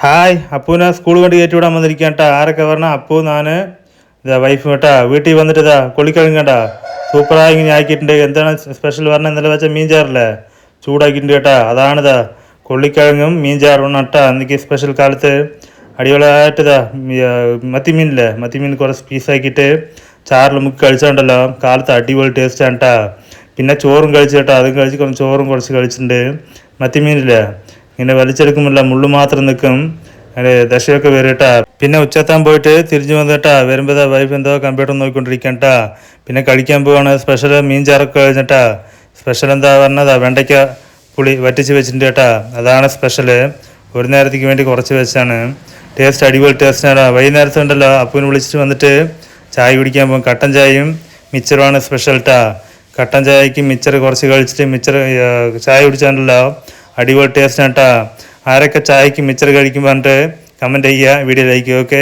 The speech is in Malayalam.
ഹായ് അപ്പൂനെ സ്കൂൾ വണ്ടി കയറ്റി വിടാൻ വന്നിരിക്കാം കേട്ടാ. ആരൊക്കെ പറഞ്ഞാൽ അപ്പു ഞാൻ ഇതാ വൈഫ് കേട്ടാ. വീട്ടിൽ വന്നിട്ട് ഇതാ കൊള്ളിക്കിഴങ്ങ് കേട്ടാ സൂപ്പറായി ഇങ്ങനെ ആക്കിയിട്ടുണ്ട്. എന്താണ് സ്പെഷ്യൽ പറഞ്ഞാൽ ഇന്നലെ വെച്ച മീൻ ചാറില്ലേ ചൂടാക്കിയിട്ടുണ്ട് കേട്ടാ. അതാണിതാ കൊള്ളിക്കിഴങ്ങും മീൻ ചാറും കേട്ടാ. എനിക്ക് സ്പെഷ്യൽ കാലത്ത് അടിപൊളിയായിട്ട് ഇതാ മത്തിമീനില്ലേ മത്തിമീൻ കുറച്ച് പീസാക്കിയിട്ട് ചാറിൽ മുക്കി കഴിച്ചിട്ടുണ്ടല്ലോ. കാലത്ത് അടിപൊളി ടേസ്റ്റാണ് കേട്ടാ. പിന്നെ ചോറും കഴിച്ചു കേട്ടോ. അതും കഴിച്ച് കുറച്ച് ചോറും കുറച്ച് കഴിച്ചിട്ടുണ്ട്. മത്തിമീനില്ലേ ഇങ്ങനെ വലിച്ചെടുക്കുമല്ല മുള്ളു മാത്രം നിൽക്കും. അങ്ങനെ ദശയൊക്കെ വരട്ടാ. പിന്നെ ഉച്ചത്താൻ പോയിട്ട് തിരിഞ്ഞു വന്നിട്ടാ വരുമ്പോൾ വൈഫ് എന്തോ കമ്പ്യൂട്ടർ നോക്കിക്കൊണ്ടിരിക്കട്ടാ. പിന്നെ കഴിക്കാൻ പോവാണ്. സ്പെഷ്യൽ മീൻ ചാറൊക്കെ കഴിഞ്ഞിട്ടാ. സ്പെഷ്യൽ എന്താ പറഞ്ഞതാ വെണ്ടയ്ക്ക പുളി വറ്റിച്ച് വെച്ചിട്ടുണ്ട് കേട്ടാ. അതാണ് സ്പെഷ്യല്. ഒരു നേരത്തേക്ക് വേണ്ടി കുറച്ച് വെച്ചാണ്. ടേസ്റ്റ് അടിപൊളി ടേസ്റ്റാണ്. വൈകുന്നേരത്ത് ഉണ്ടല്ലോ അപ്പൂനെ വിളിച്ചിട്ട് വന്നിട്ട് ചായ കുടിക്കാൻ പോകും. കട്ടൻ ചായയും മിച്ചറുമാണ് സ്പെഷ്യൽ ട്ടാ. കട്ടൻ ചായക്ക് മിച്ചർ കുറച്ച് കഴിച്ചിട്ട് മിച്ചർ ചായ കുടിച്ചാണ്ടല്ലോ അടിപൊളി ടേസ്റ്റ് കേട്ടാ. ആരൊക്കെ ചായക്ക് മിച്ചർ കഴിക്കും പറഞ്ഞിട്ട് കമൻറ്റ് ചെയ്യുക, വീഡിയോ ലൈക്ക്. ഓക്കെ.